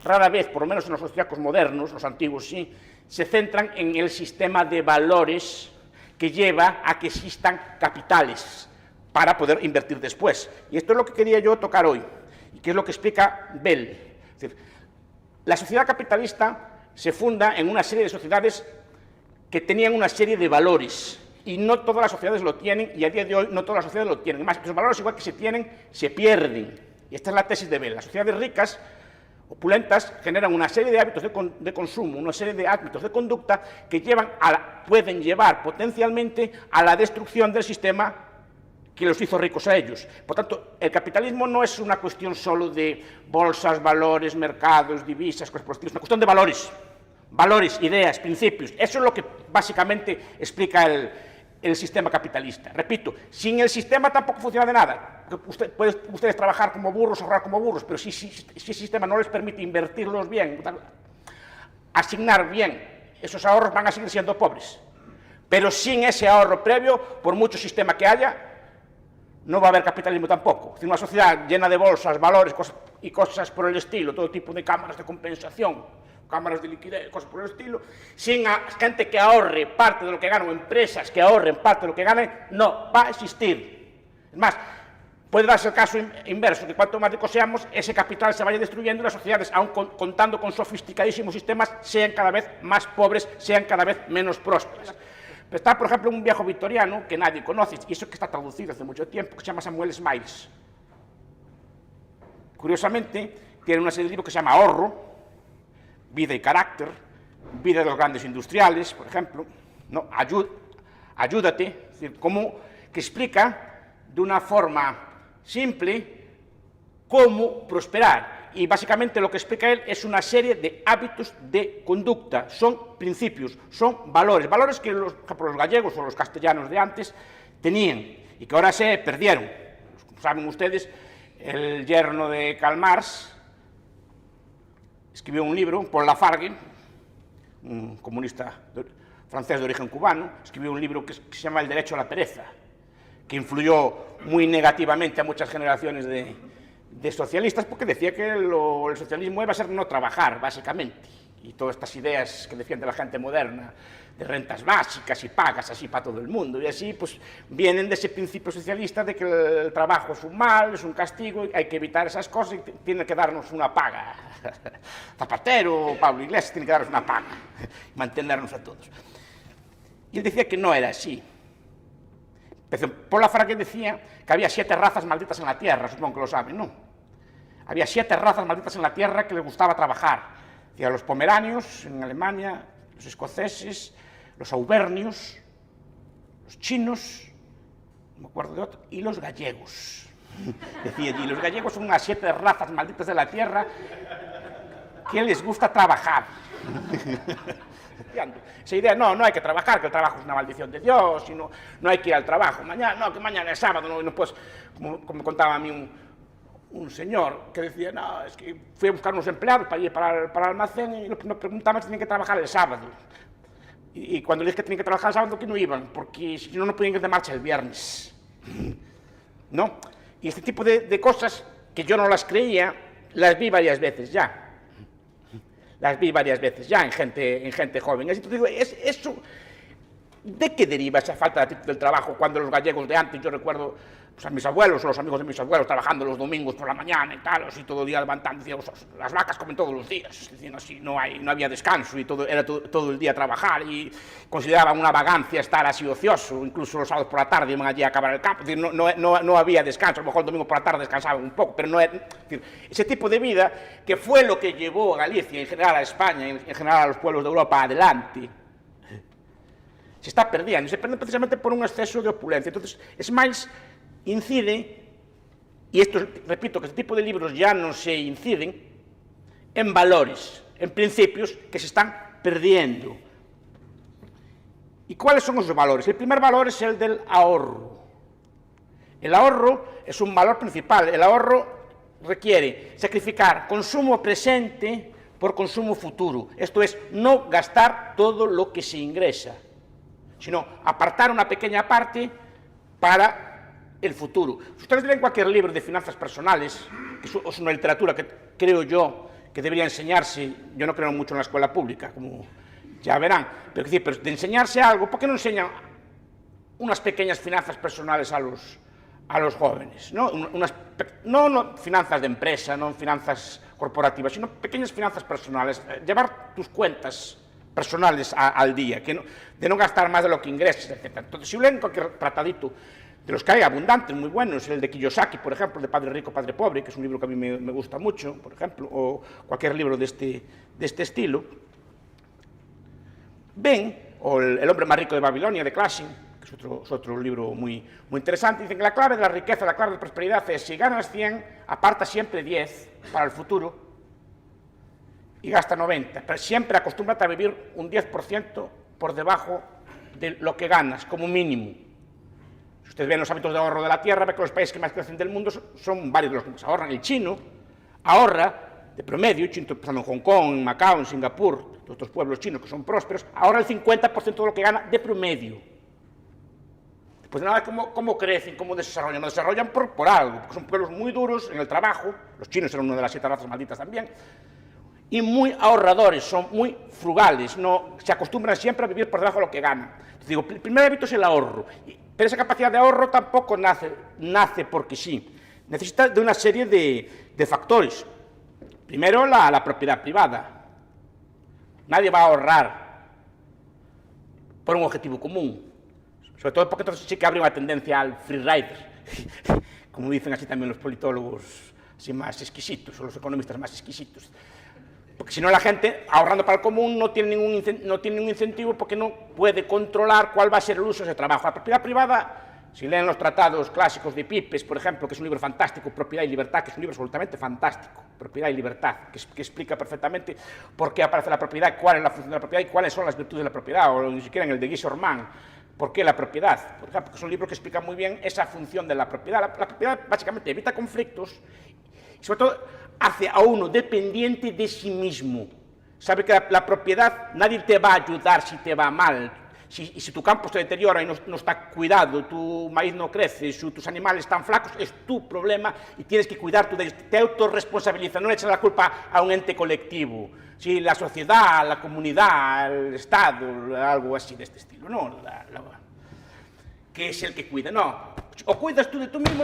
rara vez, por lo menos en los austriacos modernos, los antiguos sí, se centran en el sistema de valores que lleva a que existan capitales para poder invertir después. Y esto es lo que quería yo tocar hoy, y que es lo que explica Bell. Es decir, la sociedad capitalista se funda en una serie de sociedades que tenían una serie de valores, y no todas las sociedades lo tienen, y a día de hoy no todas las sociedades lo tienen. Además, esos valores, igual que se tienen, se pierden. Y esta es la tesis de Bell. Las sociedades ricas, opulentas, generan una serie de hábitos de consumo, una serie de hábitos de conducta que pueden llevar potencialmente a la destrucción del sistema que los hizo ricos a ellos. Por tanto, el capitalismo no es una cuestión solo de bolsas, valores, mercados, divisas, cosas por el estilo, es una cuestión de valores. Valores, ideas, principios. Eso es lo que básicamente explica el sistema capitalista. Repito, sin el sistema tampoco funciona de nada. Pueden ustedes trabajar como burros, ahorrar como burros, pero si el sistema no les permite invertirlos bien, asignar bien esos ahorros, van a seguir siendo pobres. Pero sin ese ahorro previo, por mucho sistema que haya, no va a haber capitalismo tampoco. Es decir, una sociedad llena de bolsas, valores y cosas por el estilo, todo tipo de cámaras de compensación, cámaras de liquidez, cosas por el estilo, sin gente que ahorre parte de lo que gana, o empresas que ahorren parte de lo que ganen, no va a existir. Es más, puede darse el caso inverso, que cuanto más ricos seamos, ese capital se vaya destruyendo y las sociedades, aun contando con sofisticadísimos sistemas, sean cada vez más pobres, sean cada vez menos prósperas. Pero está, por ejemplo, un viejo victoriano que nadie conoce, y eso que está traducido hace mucho tiempo, que se llama Samuel Smiles. Curiosamente, tiene una serie de libros que se llama Ahorro, Vida y Carácter, Vida de los Grandes Industriales, por ejemplo, ¿no? Ayúdate, es decir, que explica de una forma simple cómo prosperar. Y básicamente lo que explica él es una serie de hábitos de conducta, son principios, son valores, valores que los gallegos o los castellanos de antes tenían y que ahora se perdieron. Saben ustedes, el yerno de Karl Marx escribió un libro, Paul Lafargue, un comunista francés de origen cubano, escribió un libro que se llama El derecho a la pereza, que influyó muy negativamente a muchas generaciones de socialistas, porque decía que el socialismo iba a ser no trabajar, básicamente, y todas estas ideas que defiende la gente moderna, de rentas básicas y pagas así para todo el mundo, y así pues vienen de ese principio socialista de que el trabajo es un mal, es un castigo, y hay que evitar esas cosas y tiene que darnos una paga. Zapatero, Pablo Iglesias, tiene que darnos una paga, mantenernos a todos. Y él decía que no era así. Paul Lafargue decía que había 7 razas malditas en la tierra, supongo que lo saben, ¿no? Había 7 razas malditas en la tierra que les gustaba trabajar. Decía, los pomeranios en Alemania, los escoceses, los auvernios, los chinos, no me acuerdo de otro, y los gallegos. Decía, y los gallegos son unas 7 razas malditas de la tierra que les gusta trabajar. Esa idea, no hay que trabajar, que el trabajo es una maldición de Dios, y no hay que ir al trabajo. Mañana, que mañana es sábado, no pues, como me contaba a mí un señor que decía, no, es que fui a buscar unos empleados para ir para el almacén y nos preguntaban si tenían que trabajar el sábado. Y cuando les dije que tenían que trabajar el sábado, que no iban, porque si no, no podían ir de marcha el viernes. ¿No? Y este tipo de cosas que yo no las creía, las vi varias veces ya. Las vi varias veces ya en gente joven. Entonces digo, eso, ¿de qué deriva esa falta de actitud del trabajo cuando los gallegos de antes, yo recuerdo pues, a mis abuelos o los amigos de mis abuelos trabajando los domingos por la mañana y tal, así todo el día levantando, decían, las vacas comen todos los días, diciendo así, no había descanso y era todo el día trabajar y consideraban una vagancia estar así ocioso, incluso los sábados por la tarde iban allí a acabar el campo, es decir, no había descanso, a lo mejor el domingo por la tarde descansaban un poco, pero no es decir, ese tipo de vida que fue lo que llevó a Galicia, en general a España, en general a los pueblos de Europa adelante, se está perdiendo, y se pierde precisamente por un exceso de opulencia. Entonces, Smiles incide, y esto, repito, que este tipo de libros ya no se inciden, en valores, en principios que se están perdiendo. ¿Y cuáles son esos valores? El primer valor es el del ahorro. El ahorro es un valor principal. El ahorro requiere sacrificar consumo presente por consumo futuro. Esto es, no gastar todo lo que se ingresa, sino apartar una pequeña parte para el futuro. Si ustedes leen cualquier libro de finanzas personales, que es una literatura que creo yo que debería enseñarse, yo no creo mucho en la escuela pública, como ya verán, pero de enseñarse algo, ¿por qué no enseñan unas pequeñas finanzas personales a los jóvenes? No finanzas de empresa, no finanzas corporativas, sino pequeñas finanzas personales, llevar tus cuentas personales al día, de no gastar más de lo que ingresas, etc. Entonces, si leen cualquier tratadito, de los que hay abundantes, muy buenos, el de Kiyosaki, por ejemplo, de Padre Rico, Padre Pobre, que es un libro que a mí me gusta mucho, por ejemplo, o cualquier libro de este estilo, ven, o El hombre más rico de Babilonia, de Clashing, que es otro libro muy interesante, dicen que la clave de la riqueza, la clave de la prosperidad es, si ganas 100, aparta siempre 10 para el futuro y gasta 90, pero siempre acostúmbrate a vivir un 10% por debajo de lo que ganas, como mínimo. Si usted ve los hábitos de ahorro de la Tierra, ve que los países que más crecen del mundo son varios de los que más ahorran. El chino ahorra, de promedio, empezando en Hong Kong, en Macao, en Singapur, otros pueblos chinos que son prósperos, ahorra el 50% de lo que gana de promedio. Pues nada, ¿cómo crecen? ¿Cómo desarrollan? No desarrollan por algo, porque son pueblos muy duros en el trabajo, los chinos eran una de las 7 razas malditas también, y muy ahorradores, son muy frugales, se acostumbran siempre a vivir por debajo de lo que ganan. Entonces digo, el primer hábito es el ahorro, pero esa capacidad de ahorro tampoco nace porque sí, necesita de una serie de factores. Primero, la propiedad privada. Nadie va a ahorrar por un objetivo común, sobre todo porque entonces sí que habría una tendencia al free rider, como dicen así también los politólogos así más exquisitos, o los economistas más exquisitos. Porque si no, la gente, ahorrando para el común, no tiene ningún incentivo porque no puede controlar cuál va a ser el uso de ese trabajo. La propiedad privada, si leen los tratados clásicos de Pipes, por ejemplo, que es un libro fantástico, Propiedad y Libertad, que es un libro absolutamente fantástico, Propiedad y Libertad, que explica perfectamente por qué aparece la propiedad, cuál es la función de la propiedad y cuáles son las virtudes de la propiedad, o ni siquiera en el de Guy Sorman, por qué la propiedad, por ejemplo, que es un libro que explica muy bien esa función de la propiedad. La propiedad básicamente evita conflictos y sobre todo hace a uno dependiente de sí mismo. Sabe que la propiedad, nadie te va a ayudar si te va mal. Si tu campo se deteriora y no está cuidado, tu maíz no crece, tus animales están flacos, es tu problema y tienes que cuidar tú de ellos. Te autorresponsabiliza, no le echas la culpa a un ente colectivo. Si la sociedad, la comunidad, el Estado, algo así de este estilo, no, que es el que cuida, no. O cuidas tú de tú mismo,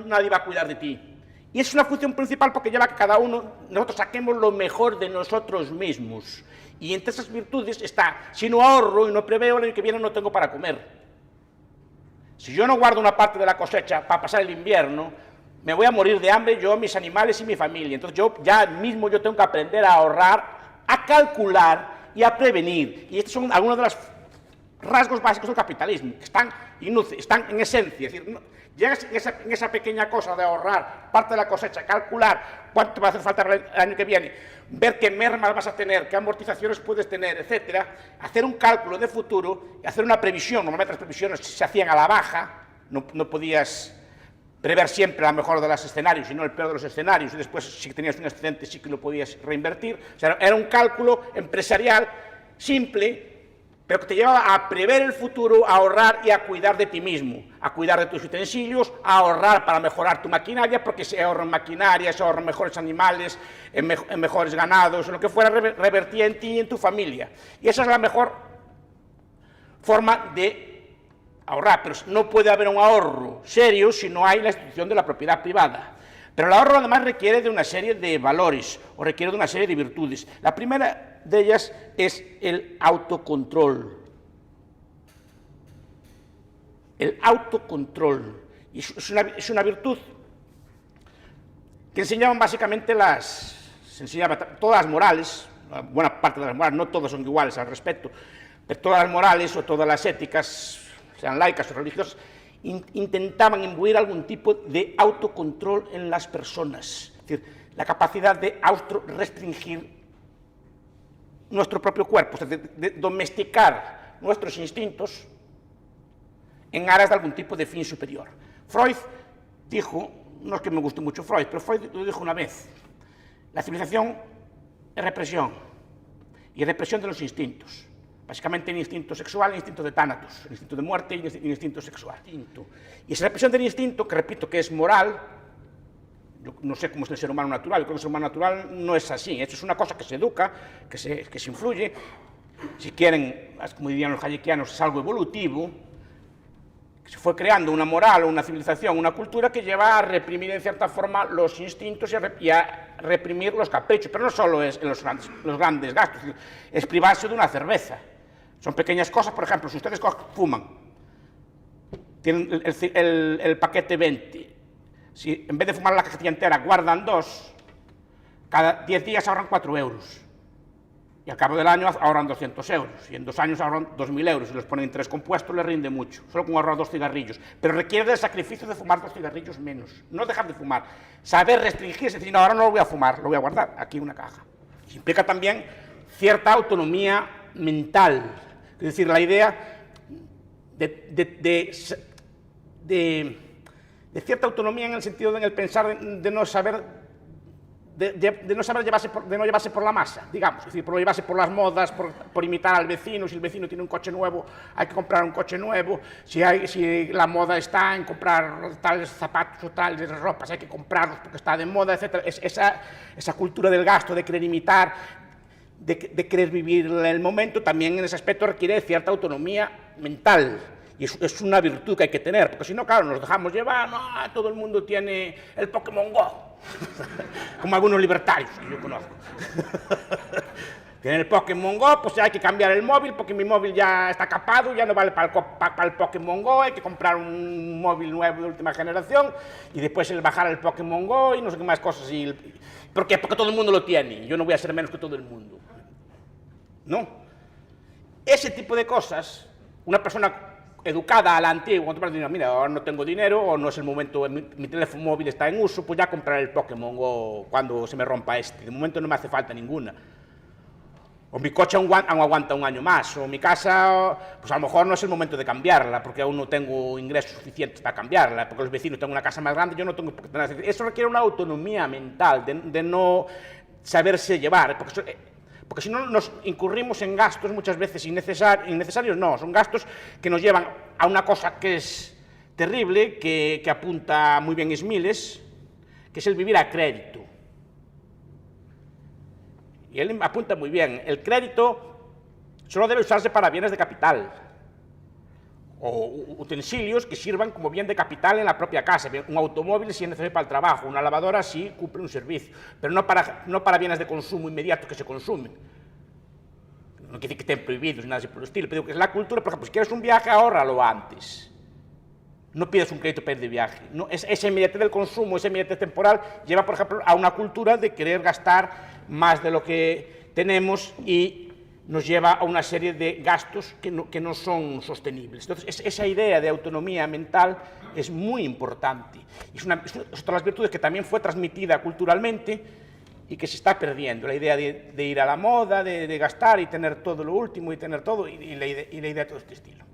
nadie va a cuidar de ti. Y es una función principal porque lleva a que cada uno, nosotros saquemos lo mejor de nosotros mismos. Y entre esas virtudes está, si no ahorro y no preveo, el año que viene no tengo para comer. Si yo no guardo una parte de la cosecha para pasar el invierno, me voy a morir de hambre yo, mis animales y mi familia. Entonces yo tengo que aprender a ahorrar, a calcular y a prevenir. Y estos son algunos de los rasgos básicos del capitalismo, que están en esencia. Es decir, llegas en esa pequeña cosa de ahorrar parte de la cosecha, calcular cuánto te va a hacer falta el año que viene, ver qué mermas vas a tener, qué amortizaciones puedes tener, etcétera, hacer un cálculo de futuro y hacer una previsión. Normalmente las previsiones se hacían a la baja, no podías prever siempre la mejor de los escenarios, sino el peor de los escenarios, y después si tenías un excedente sí que lo podías reinvertir. O sea, era un cálculo empresarial simple, pero que te llevaba a prever el futuro, a ahorrar y a cuidar de ti mismo, a cuidar de tus utensilios, a ahorrar para mejorar tu maquinaria, porque se ahorra en maquinaria, se ahorran mejores animales, en mejores ganados, en lo que fuera, revertía en ti y en tu familia. Y esa es la mejor forma de ahorrar, pero no puede haber un ahorro serio si no hay la institución de la propiedad privada. Pero el ahorro además requiere de una serie de valores, o requiere de una serie de virtudes. La primera de ellas es el autocontrol. El autocontrol. Y es una virtud que enseñaban básicamente todas las morales, buena parte de las morales, no todas son iguales al respecto, pero todas las morales o todas las éticas, sean laicas o religiosas, intentaban imbuir algún tipo de autocontrol en las personas, es decir, la capacidad de autorrestringir nuestro propio cuerpo, es decir, de domesticar nuestros instintos en aras de algún tipo de fin superior. Freud dijo, no es que me guste mucho Freud, pero Freud lo dijo una vez, la civilización es represión, y represión de los instintos. Básicamente el instinto sexual, el instinto de Thanatos, el instinto de muerte y el instinto sexual. Y esa represión del instinto, que repito que es moral, Yo no sé cómo es el ser humano natural, yo creo que el ser humano natural no es así. Esto es una cosa que se educa, que se influye. Si quieren, como dirían los hayekianos, es algo evolutivo, que se fue creando una moral, una civilización, una cultura que lleva a reprimir en cierta forma los instintos y a reprimir los caprichos. Pero no solo es en los grandes gastos, es privarse de una cerveza. Son pequeñas cosas, por ejemplo, si ustedes fuman, tienen el paquete 20, si en vez de fumar la cajetilla entera guardan 2, cada 10 días ahorran 4 euros. Y al cabo del año ahorran 200 euros, y en 2 años ahorran 2.000 euros, y los ponen en 3 compuestos, les rinde mucho, solo con ahorrar 2 cigarrillos. Pero requiere del sacrificio de fumar 2 cigarrillos menos, no dejar de fumar, saber restringirse, decir, no, ahora no lo voy a fumar, lo voy a guardar aquí en una caja. Implica también cierta autonomía mental, es decir, la idea de cierta autonomía en el sentido de en el pensar de no saber... De no llevarse por la masa, digamos, es decir, por no llevarse por las modas, por imitar al vecino. Si el vecino tiene un coche nuevo, hay que comprar un coche nuevo. Si la moda está en comprar tales zapatos o tales ropas, hay que comprarlos porque está de moda, etc. Esa cultura del gasto, de querer imitar, de querer vivir el momento, también en ese aspecto requiere cierta autonomía mental. Y es una virtud que hay que tener, porque si no, claro, nos dejamos llevar, no, todo el mundo tiene el Pokémon Go, como algunos libertarios que yo conozco. Tienen el Pokémon Go, pues hay que cambiar el móvil, porque mi móvil ya está capado, ya no vale para el Pokémon Go, hay que comprar un móvil nuevo de última generación, y después bajar el Pokémon Go y no sé qué más cosas. ¿Por qué? Porque todo el mundo lo tiene, yo no voy a ser menos que todo el mundo. ¿No? Ese tipo de cosas, una persona educada a la antigua, cuando te mira, ahora no tengo dinero, o no es el momento, mi teléfono móvil está en uso, pues ya compraré el Pokémon Go cuando se me rompa este. De momento no me hace falta ninguna. O mi coche aún aguanta un año más, o mi casa, pues a lo mejor no es el momento de cambiarla, porque aún no tengo ingresos suficientes para cambiarla, porque los vecinos tienen una casa más grande, yo no tengo por qué tener. Eso requiere una autonomía mental, de no saberse llevar, porque si no nos incurrimos en gastos muchas veces innecesarios, no, son gastos que nos llevan a una cosa que es terrible, que apunta muy bien Smiles, que es el vivir a crédito. Y él apunta muy bien, el crédito solo debe usarse para bienes de capital, o utensilios que sirvan como bien de capital en la propia casa. Un automóvil si es necesario para el trabajo, una lavadora sí cumple un servicio, pero no para bienes de consumo inmediato que se consumen. No quiere decir que estén prohibidos ni nada así por el estilo, pero digo que es la cultura. Por ejemplo, si quieres un viaje, ahórralo antes. No pidas un crédito para ir de viaje. No, esa inmediatez del consumo, esa inmediatez temporal, lleva, por ejemplo, a una cultura de querer gastar más de lo que tenemos y nos lleva a una serie de gastos que no son sostenibles. Entonces, esa idea de autonomía mental es muy importante. Es otra de las virtudes que también fue transmitida culturalmente y que se está perdiendo. La idea de ir a la moda, de gastar y tener todo lo último y tener todo, y la idea de todo este estilo.